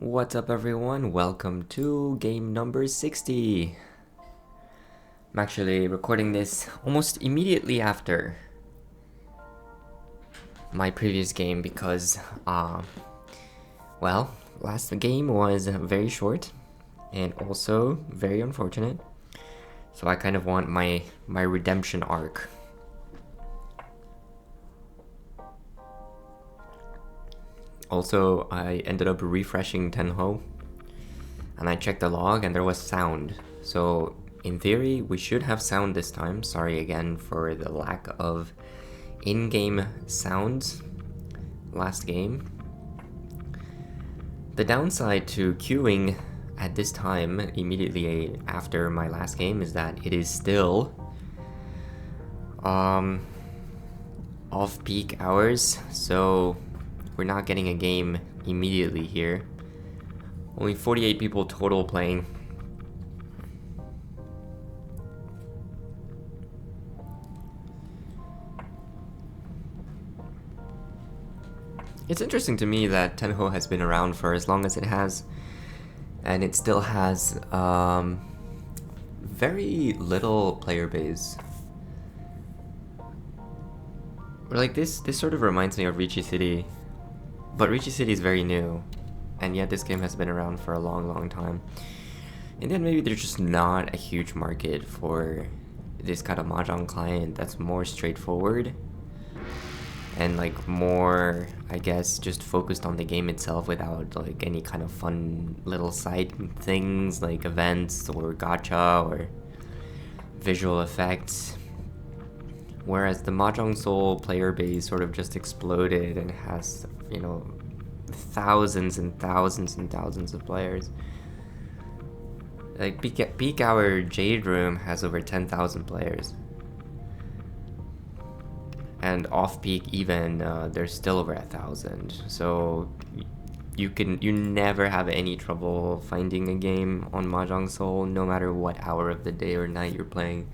What's up everyone? Welcome to game number 60. I'm actually recording this almost immediately after my previous game because, last game was very short and also very unfortunate. So I kind of want my redemption arc. Also, I ended up refreshing Tenhou, and I checked the log and there was sound. So in theory, we should have sound this time. Sorry again for the lack of in-game sounds last game. The downside to queuing at this time, immediately after my last game, is that it is still off-peak hours, so we're not getting a game immediately here. Only 48 people total playing. It's interesting to me that Tenhou has been around for as long as it has, and it still has very little player base. Like this sort of reminds me of Ricci City, but Ricci City is very new, and yet this game has been around for a long time. And then maybe there's just not a huge market for this kind of mahjong client that's more straightforward and like more, I guess, just focused on the game itself without like any kind of fun little side things like events or gacha or visual effects. Whereas the Mahjong Soul player base sort of just exploded and has, you know, thousands and thousands and thousands of players. Like peak hour Jade Room has over 10,000 players. And off-peak even, there's still over 1,000. So you never have any trouble finding a game on Mahjong Soul, no matter what hour of the day or night you're playing.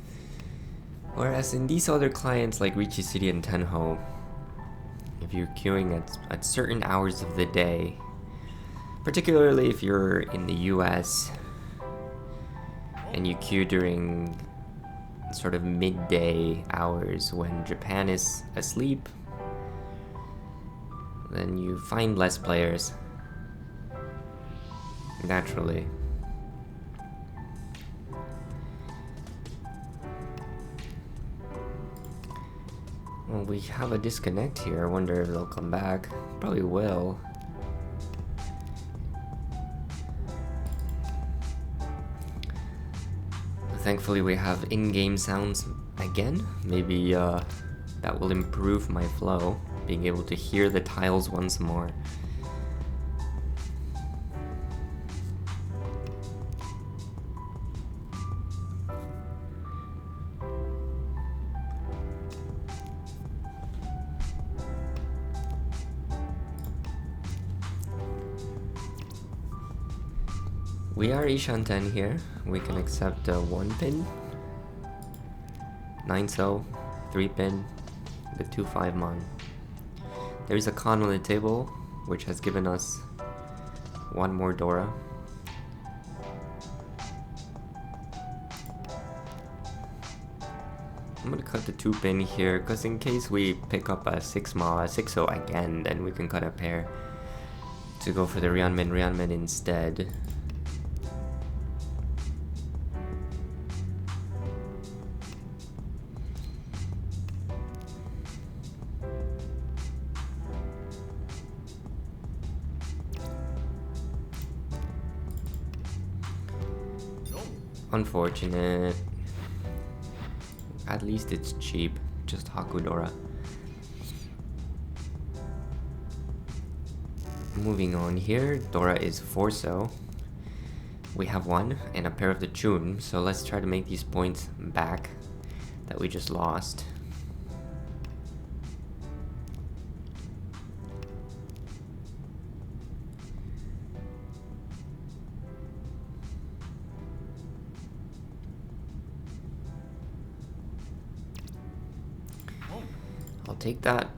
Whereas in these other clients like Ricci City and Tenhou, if you're queuing at certain hours of the day, particularly if you're in the US and you queue during sort of midday hours when Japan is asleep, then you find less players, naturally. Well, we have a disconnect here. I wonder if they'll come back. Probably will. Thankfully we have in-game sounds again. Maybe that will improve my flow, being able to hear the tiles once more. We are Ishanten here. We can accept a 1 pin, 9-so, 3 pin, the 2-5 mon. There is a con on the table, which has given us 1 more Dora. I'm gonna cut the 2 pin here, because in case we pick up a 6-so again, then we can cut a pair to go for the Ryanmen instead. Unfortunate. At least it's cheap, just Hakudora. Moving on here, Dora is 4-so. We have 1 and a pair of the Chun, so let's try to make these points back that we just lost. I'll take that.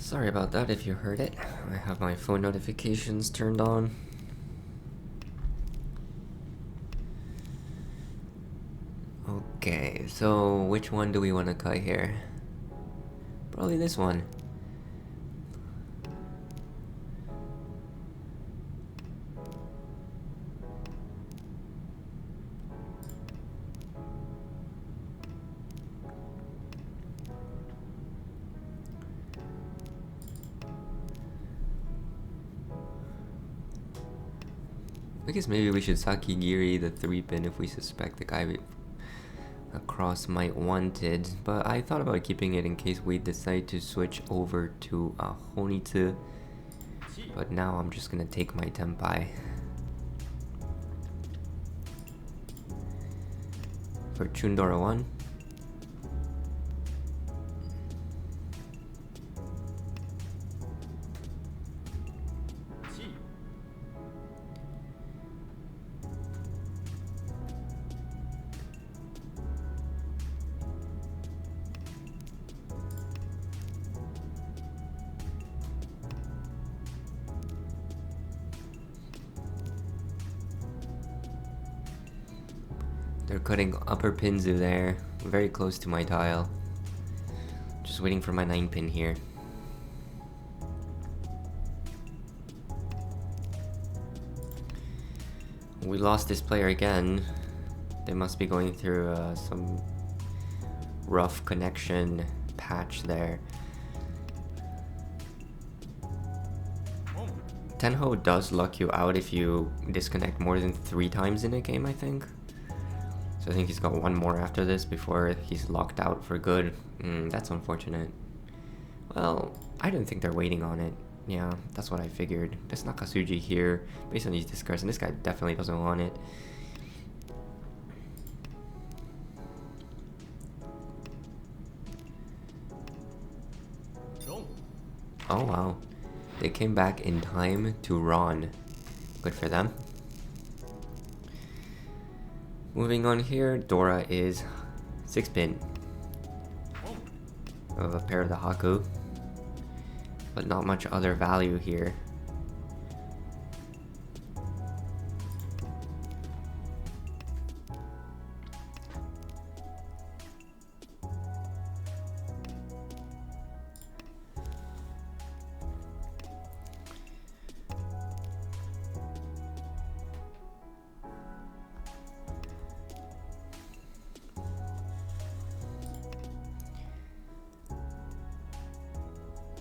Sorry about that if you heard it. I have my phone notifications turned on. Okay, so which one do we want to cut here? Probably this one. I guess maybe we should Sakigiri the 3-pin if we suspect the guy across might want it, but I thought about keeping it in case we decide to switch over to Honitsu, but now I'm just gonna take my Tenpai. For Chundora 1. They're cutting upper Pinzu there, very close to my tile. Just waiting for my 9-pin here. We lost this player again. They must be going through some rough connection patch there. Tenhou does lock you out if you disconnect more than 3 times in a game, I think. So I think he's got one more after this before he's locked out for good. That's unfortunate. Well, I didn't think they're waiting on it. Yeah, that's what I figured. There's Nakasuji here, based on these discards, and this guy definitely doesn't want it. Oh wow. They came back in time to Ron. Good for them. Moving on here, Dora is 6-pin. Of a pair of the Haku. But not much other value here.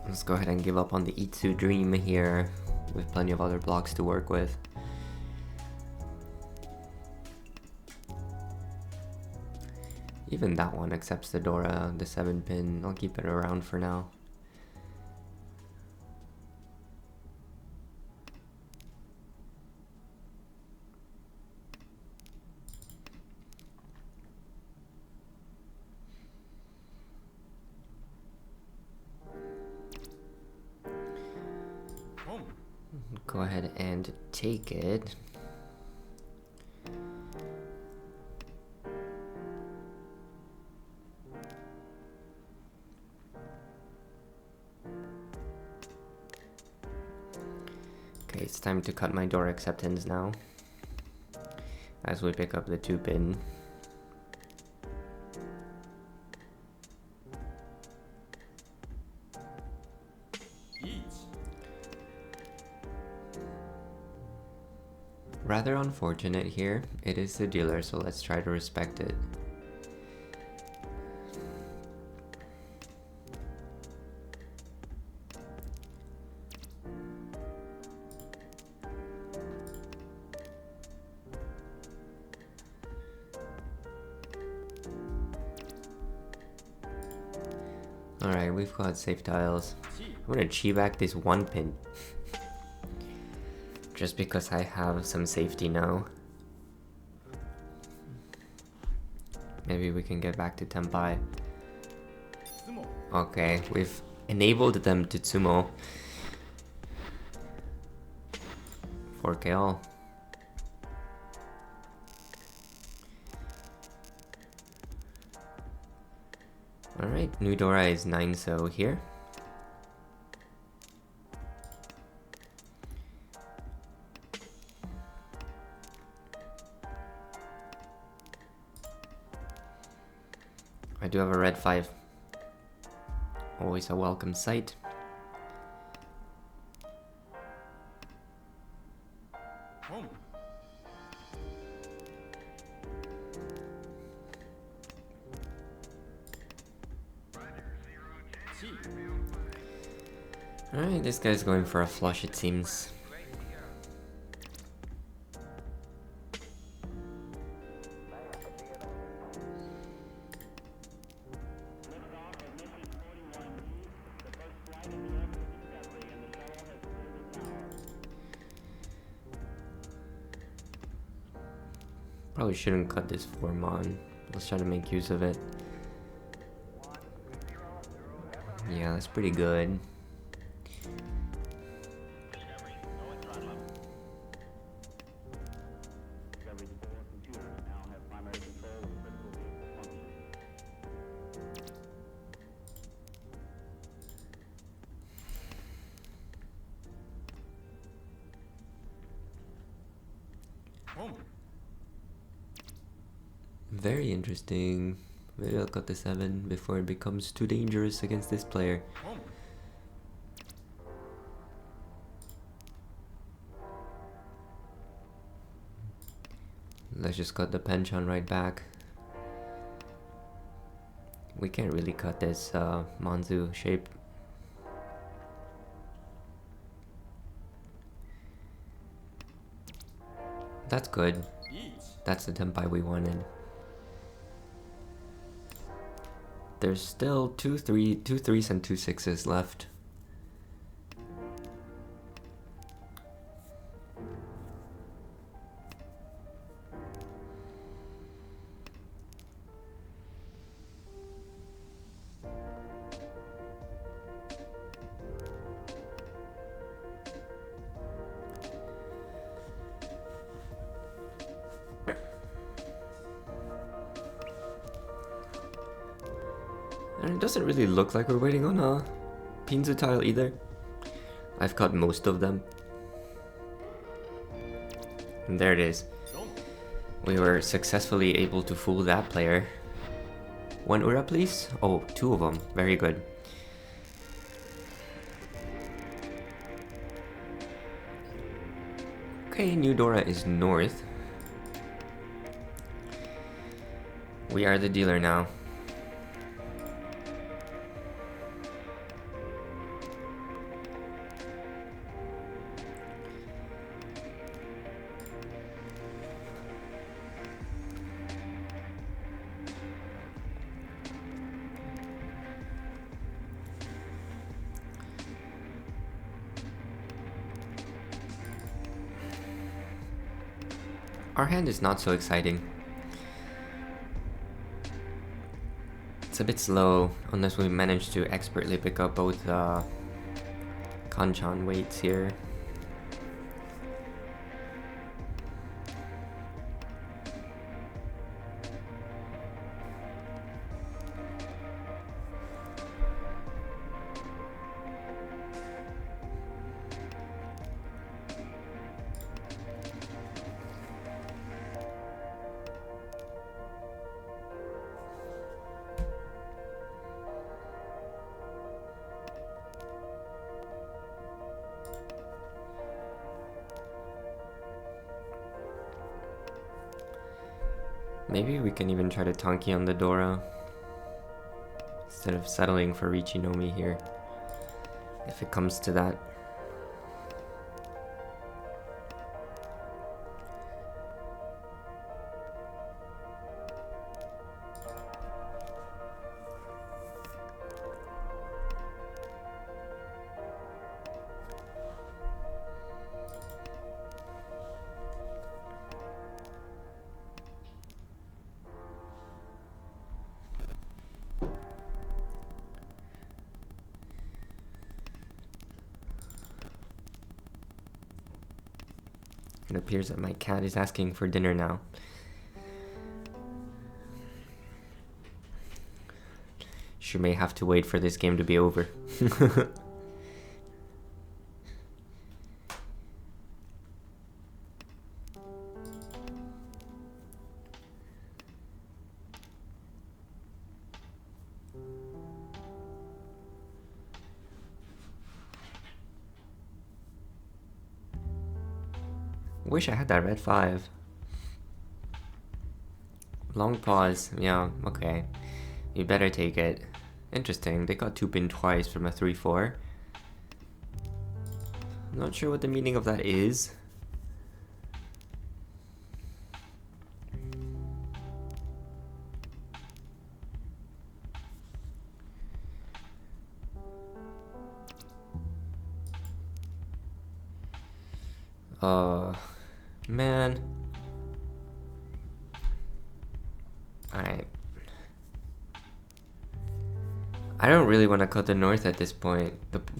Let's go ahead and give up on the Itsu Dream here, with plenty of other blocks to work with. Even that one accepts the Dora, the 7-pin. I'll keep it around for now. Go ahead and take it. Okay, it's time to cut my Dora acceptance now. As we pick up the 2-pin. Rather unfortunate here. It is the dealer, so let's try to respect it. Alright, we've got safe tiles. I'm gonna chi back this 1-pin. Just because I have some safety now. Maybe we can get back to Tenpai. Okay, we've enabled them to Tsumo. 4K all. Alright, new Dora is 9 so here. I do have a red 5. Always a welcome sight. Alright, this guy's going for a flush, it seems. Probably shouldn't cut this form on. Let's try to make use of it. Yeah, that's pretty good. Very interesting. Maybe I'll cut the 7 before it becomes too dangerous against this player. Let's just cut the penchant right back. We can't really cut this Manzu shape. That's good. That's the tempai we wanted. There's still two threes and 2 6s left. And it doesn't really look like we're waiting on a Pinzu tile either. I've cut most of them. And there it is. We were successfully able to fool that player. 1 Ura, please? Oh, 2 of them. Very good. Okay, New Dora is north. We are the dealer now. Our hand is not so exciting. It's a bit slow unless we manage to expertly pick up both Kanchan weights here. Maybe we can even try to Tanki on the Dora instead of settling for Richinomi here, if it comes to that. It appears that my cat is asking for dinner now. She may have to wait for this game to be over. Wish I had that red 5. Long pause, yeah, okay. You better take it. Interesting, they got 2-pin twice from a 3-4. I'm not sure what the meaning of that is. Man. Alright. I don't really want to cut the north at this point.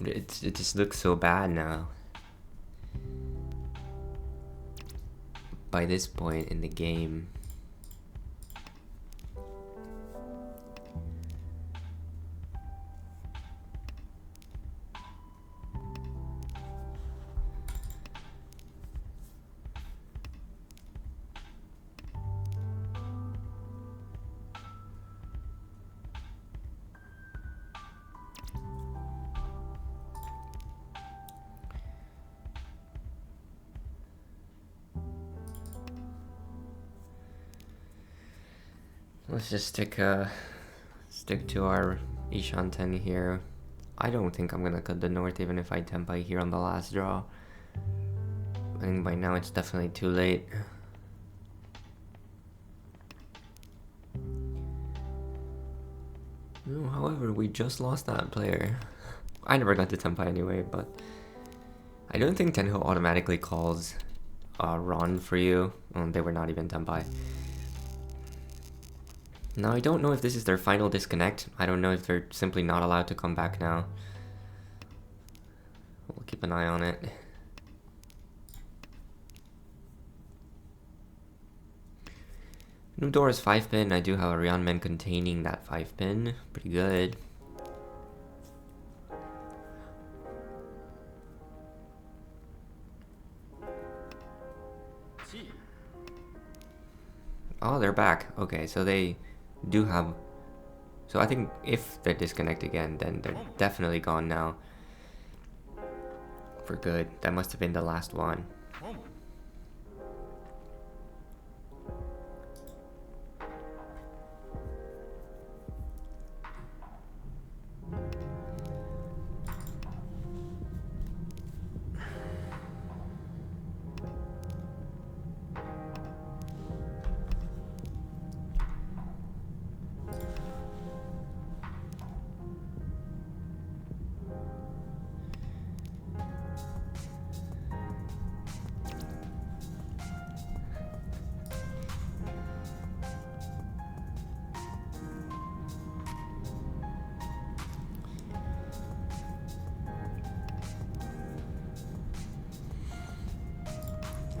It just looks so bad now. By this point in the game. Let's just stick to our Ishanten here. I don't think I'm gonna cut the north even if I tempai here on the last draw. I think by now it's definitely too late. No, however, we just lost that player. I never got to tempai anyway, but I don't think Tenhou automatically calls Ron for you. They were not even tempai. Now, I don't know if this is their final disconnect. I don't know if they're simply not allowed to come back now. We'll keep an eye on it. New door is 5-pin. I do have a Ryanmen containing that 5-pin. Pretty good. Oh, they're back. Okay, so they do have... So I think if they disconnect again, then they're definitely gone now. For good. That must have been the last one.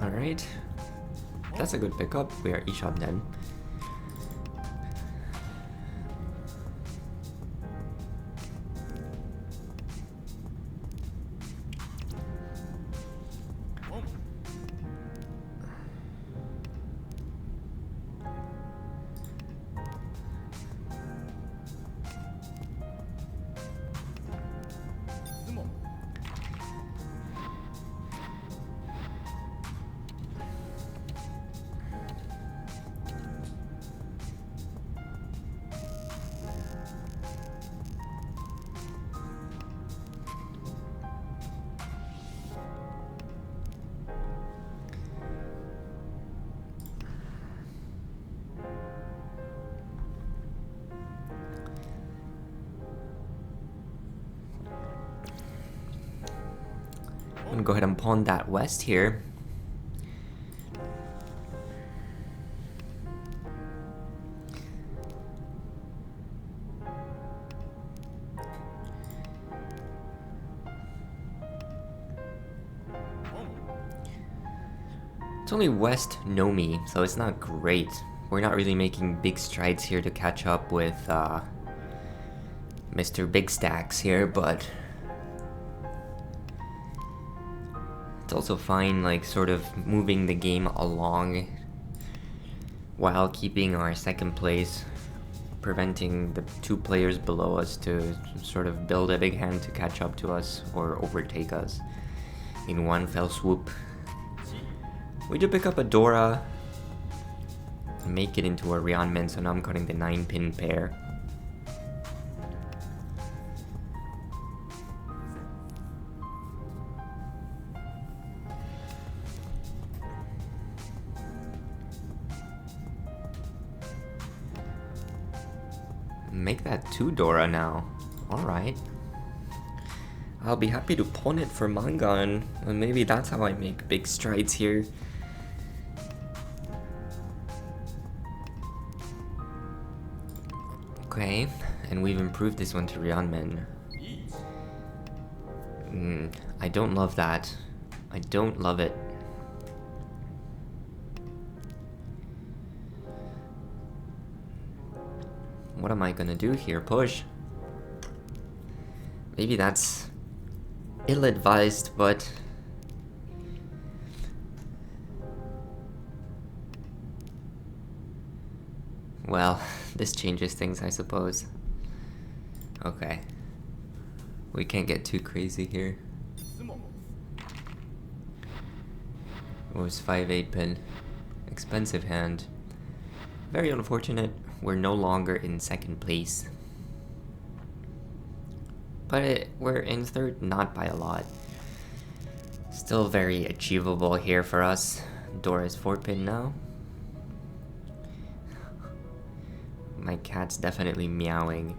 Alright. That's a good pickup. We are eShop then. I'm gonna go ahead and pawn that west here. It's only west Nomi, so it's not great. We're not really making big strides here to catch up with Mr. Big Stacks here, but it's also fine, like, sort of moving the game along while keeping our second place, preventing the two players below us to sort of build a big hand to catch up to us or overtake us in one fell swoop. We do pick up a Dora. Make it into a Ryanmen, so now I'm cutting the 9-pin pair. Make that 2 Dora now. Alright. I'll be happy to pawn it for manga, and maybe that's how I make big strides here. Okay, and we've improved this one to Ryanmen. I don't love that. I don't love it. What am I gonna do here? Push? Maybe that's ill-advised, but... well, this changes things, I suppose. Okay. We can't get too crazy here. It was 5-8 pin. Expensive hand. Very unfortunate. We're no longer in second place. But we're in third, not by a lot. Still very achievable here for us. Dora's 4-pin now. My cat's definitely meowing.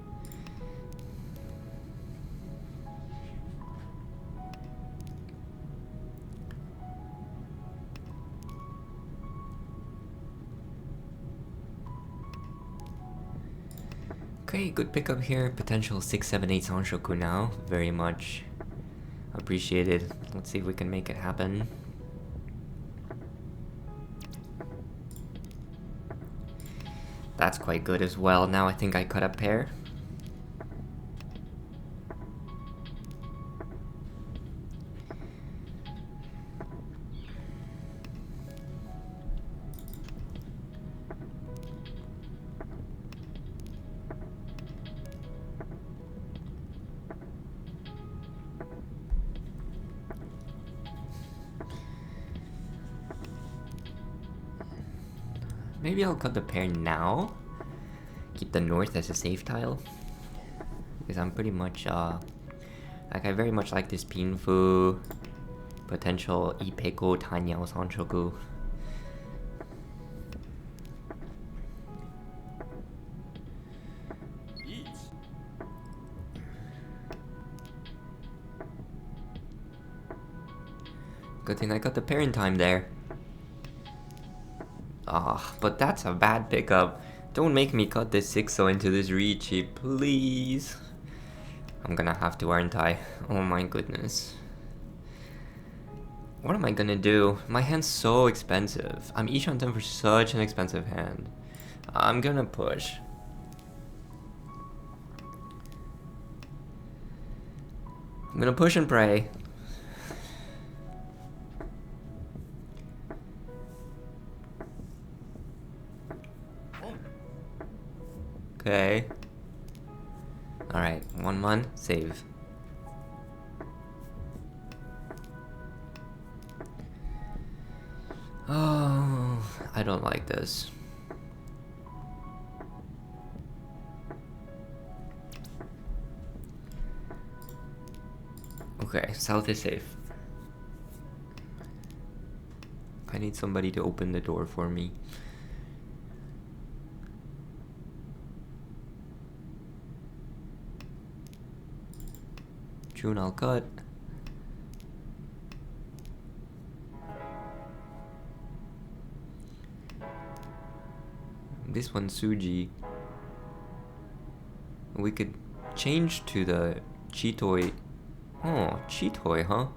Okay, good pickup here. Potential 6-7-8 Sanshoku now. Very much appreciated. Let's see if we can make it happen. That's quite good as well. Now I think I cut a pair. Maybe I'll cut the pair now. Keep the north as a safe tile. Because I'm pretty much, like, I very much like this Pinfu. Potential Ipeko Tanyao Sanshoku. Good thing I got the pair in time there. Ah, but that's a bad pickup. Don't make me cut this 6-0 into this Riichi, please. I'm gonna have to, aren't I? Oh my goodness. What am I gonna do? My hand's so expensive. I'm Ishanten for such an expensive hand. I'm gonna push. I'm gonna push and pray. Okay. Alright, 1-1, save. Oh, I don't like this. Okay, south is safe. I need somebody to open the door for me. June, I'll cut. This one's Suji. We could change to the Chitoi. Oh, Chitoi, huh?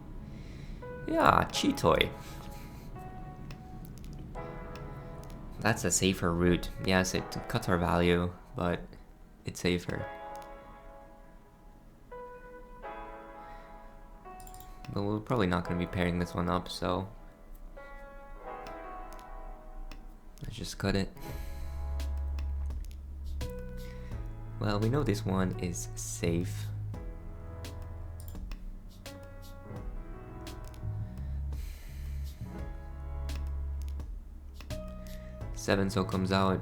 Yeah, Chitoi. That's a safer route. Yes, it cuts our value, but it's safer. But we're probably not going to be pairing this one up, so let's just cut it. Well, we know this one is safe. 7-so comes out.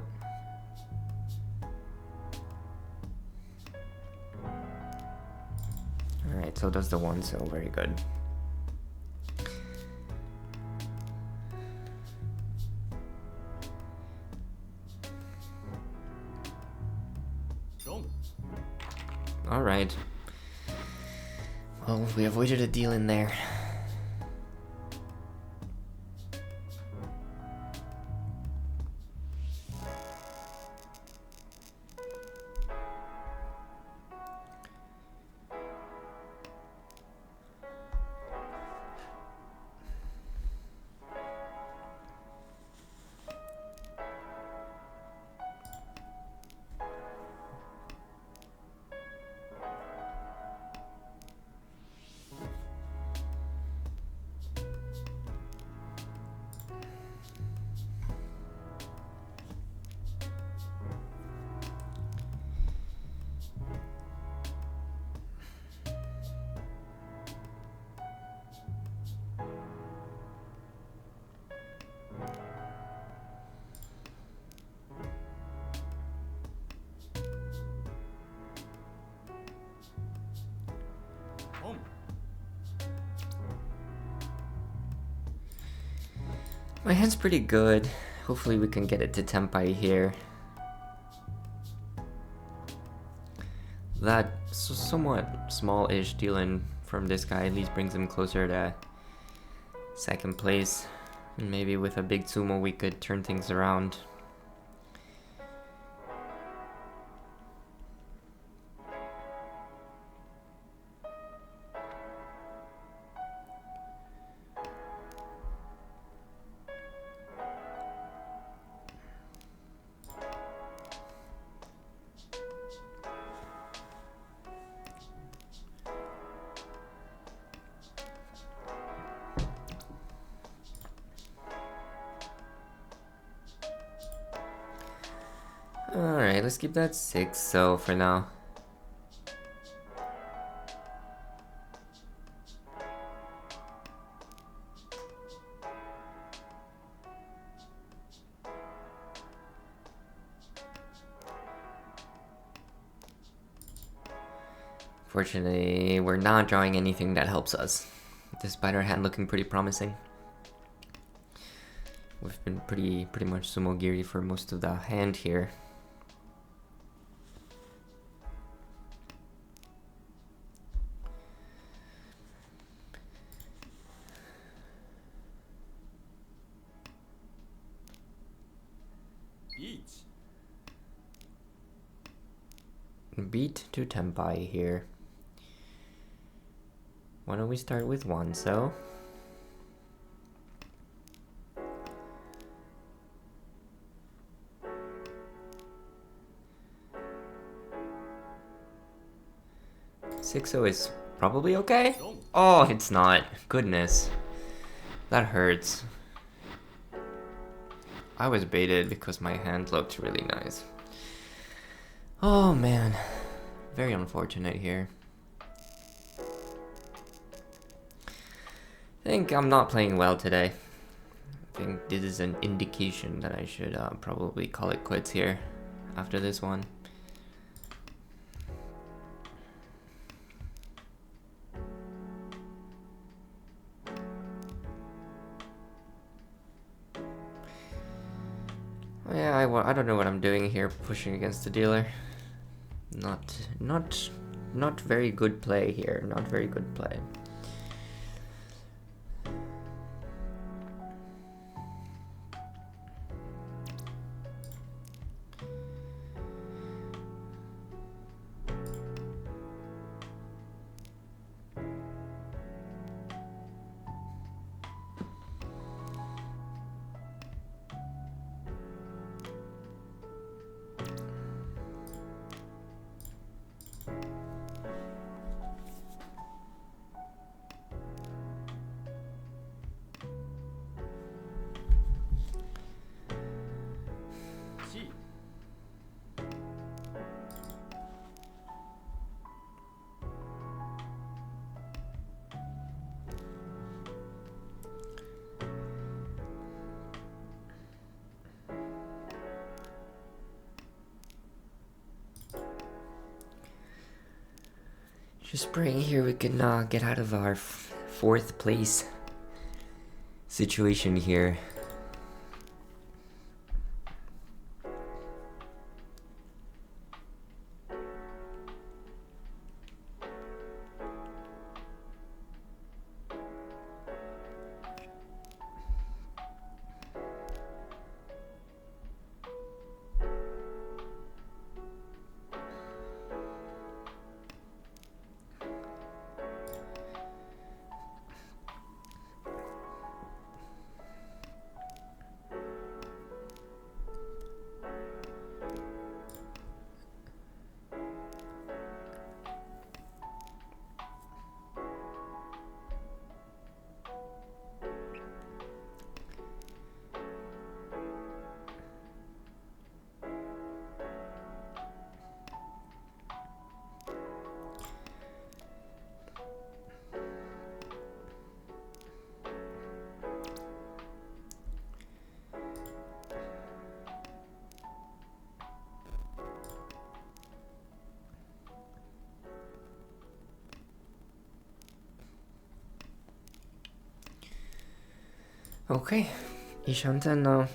Alright, so does the 1-so, very good. Alright. Well, we avoided a deal in there. My hand's pretty good. Hopefully we can get it to Tenpai here. That somewhat small-ish deal-in from this guy at least brings him closer to second place. And maybe with a big Tsumo we could turn things around. Alright, let's keep that 6-so for now. Fortunately, we're not drawing anything that helps us, despite our hand looking pretty promising. We've been pretty much sumo geary for most of the hand here. Beat to Tenpai here. Why don't we start with 1-so? Six-so is probably okay? Oh, it's not. Goodness. That hurts. I was baited because my hand looked really nice. Oh man. Very unfortunate here. I think I'm not playing well today. I think this is an indication that I should probably call it quits here after this one. Yeah, I don't know what I'm doing here, pushing against the dealer. Not very good play here. Not very good play. Just praying here we can get out of our fourth place situation here. Okay, 一场战呢。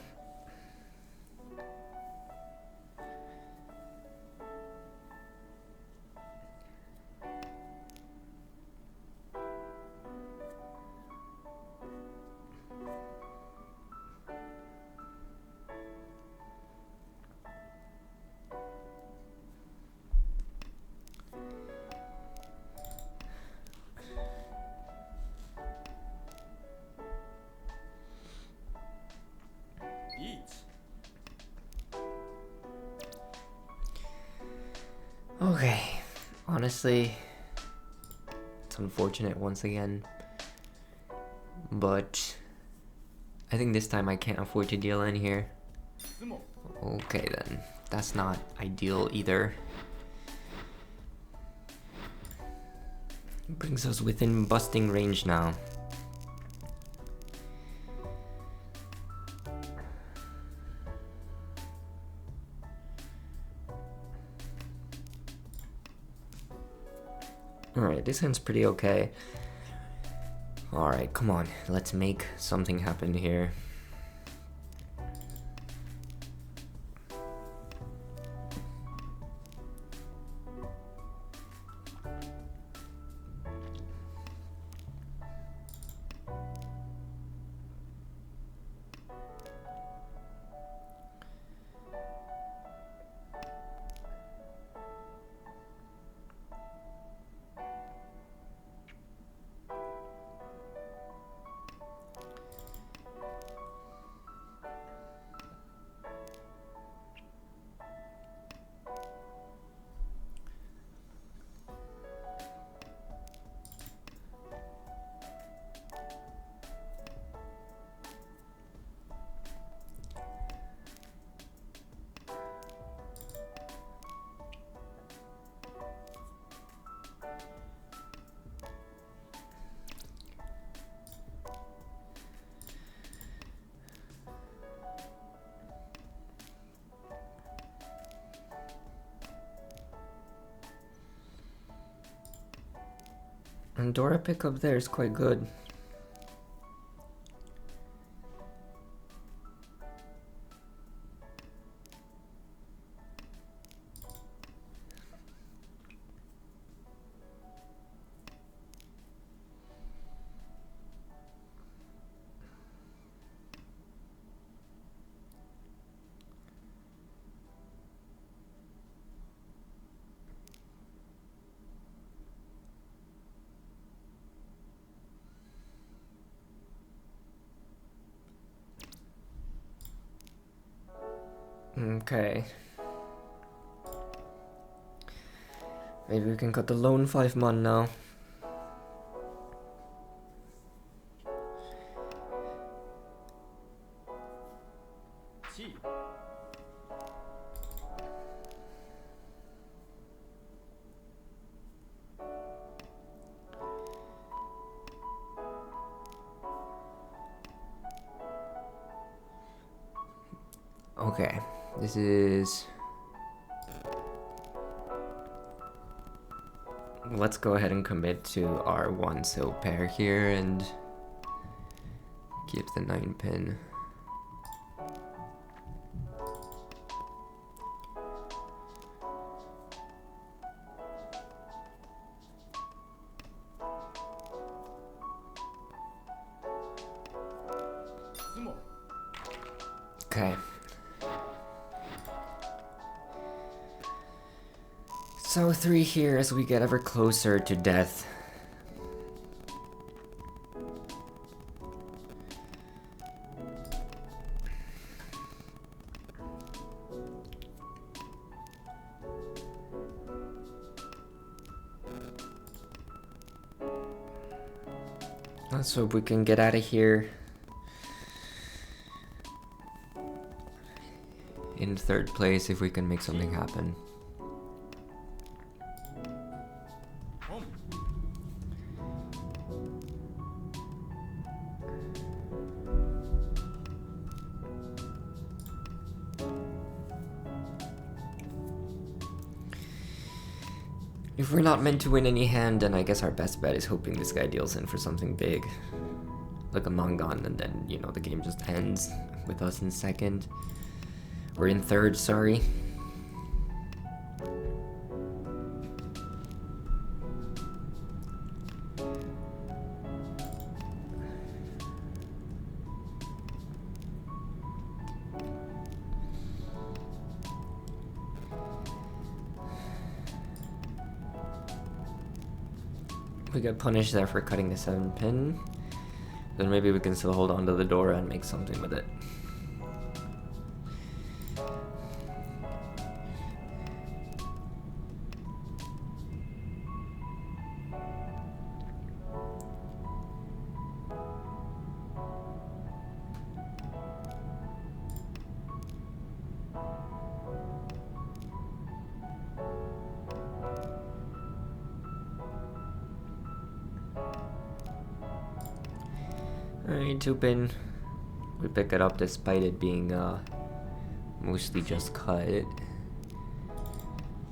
Okay, honestly, it's unfortunate once again, but I think this time I can't afford to deal in here. Okay then, that's not ideal either. Brings us within busting range now. Alright, this hand's pretty okay. Alright, come on, let's make something happen here. And Dora pickup there is quite good. Okay. Maybe we can cut the lone 5-man now. Okay, this is let's go ahead and commit to our 1-so pair here and keep the 9-pin. Okay. So 3 here as we get ever closer to death. Let's hope we can get out of here in 3rd place if we can make something happen. If we're not meant to win any hand, then I guess our best bet is hoping this guy deals in for something big. Like a Mangan, and then, you know, the game just ends with us in 2nd. We're in 3rd, sorry. We get punished there for cutting the 7-pin. Then maybe we can still hold on to the door and make something with it. Alright, 2-pin. We pick it up despite it being mostly just cut.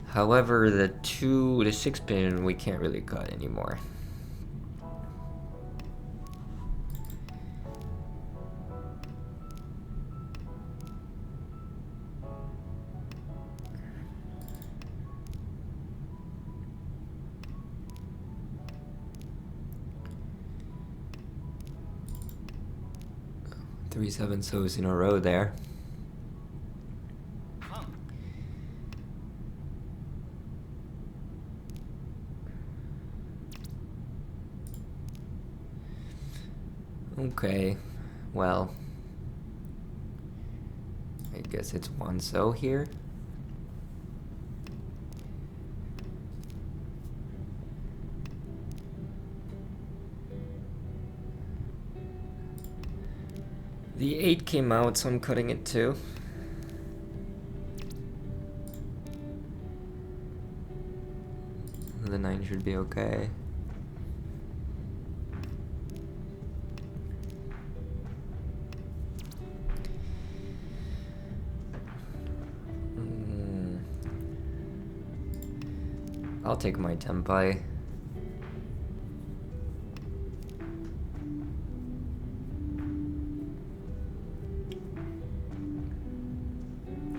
However, the 6-pin we can't really cut anymore. Three 7-sos in a row there. Okay, well, I guess it's 1-so here. The 8 came out, so I'm cutting it too. The 9 should be okay. I'll take my tempai.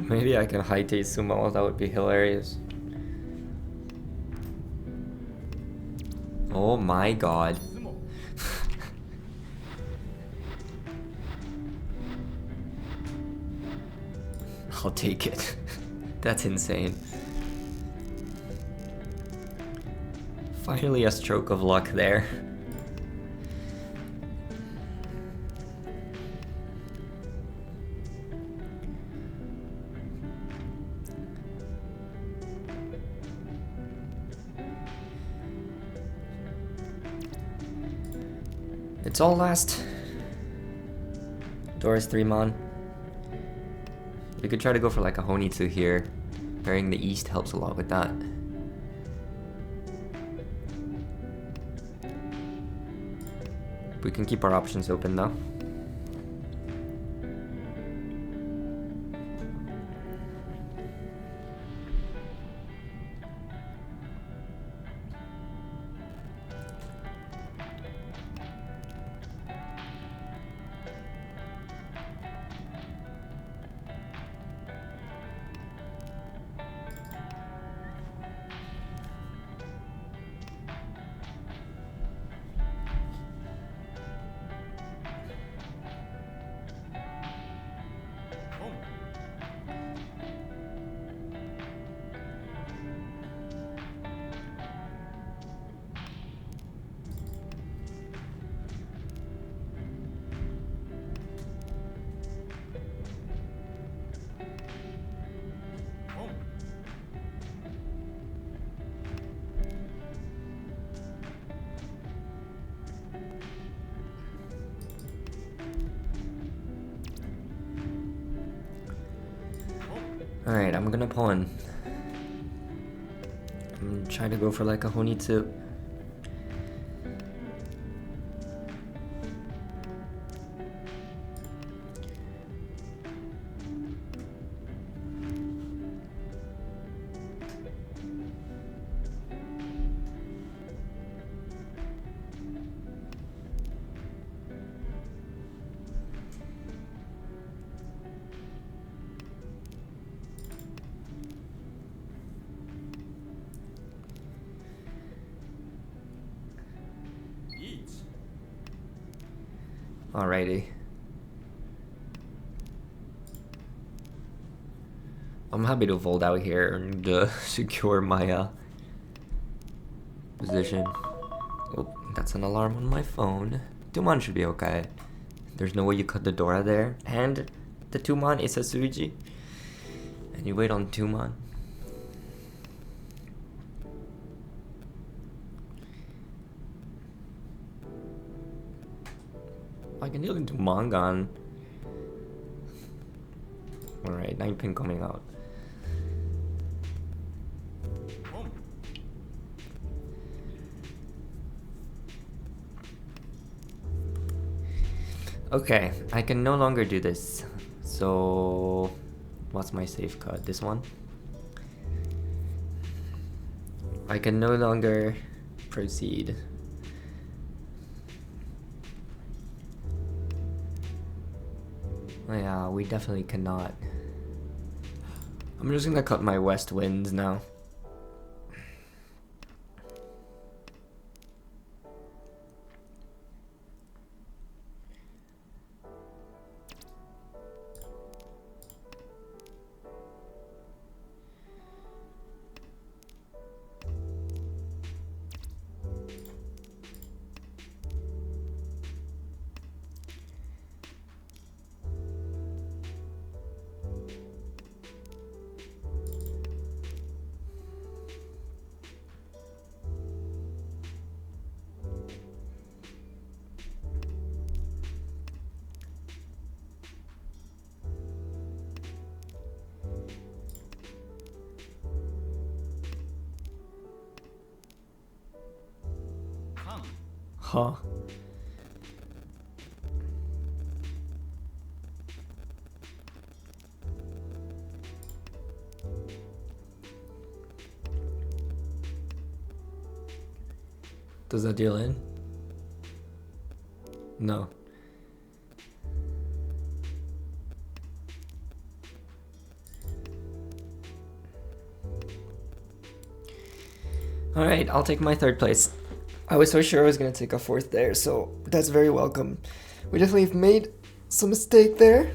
Maybe I can Haitei Tsumo, that would be hilarious. Oh my god. I'll take it. That's insane. Finally a stroke of luck there. It's all last. Doris 3-mon. We could try to go for like a Honitsu here. Pairing the east helps a lot with that. We can keep our options open though. Alright, I'm gonna pawn. I'm trying to go for like a Honitsu. Alrighty. I'm happy to fold out here and secure my position. Oh, that's an alarm on my phone. 2-man should be okay. There's no way you cut the Dora there. And the 2-man is a Suiji. And you wait on 2-man. I can deal into Mangan. Alright, 9-pin coming out. Okay, I can no longer do this. So, what's my safe cut? This one? I can no longer proceed. Oh yeah, we definitely cannot. I'm just gonna cut my west winds now. Huh. Does that deal in? No. Alright, I'll take my 3rd place. I was so sure I was going to take a 4th there, so that's very welcome. We definitely made some mistake there.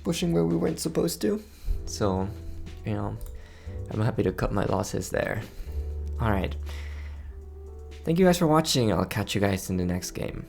Pushing where we weren't supposed to. So, you know, I'm happy to cut my losses there. Alright. Thank you guys for watching. I'll catch you guys in the next game.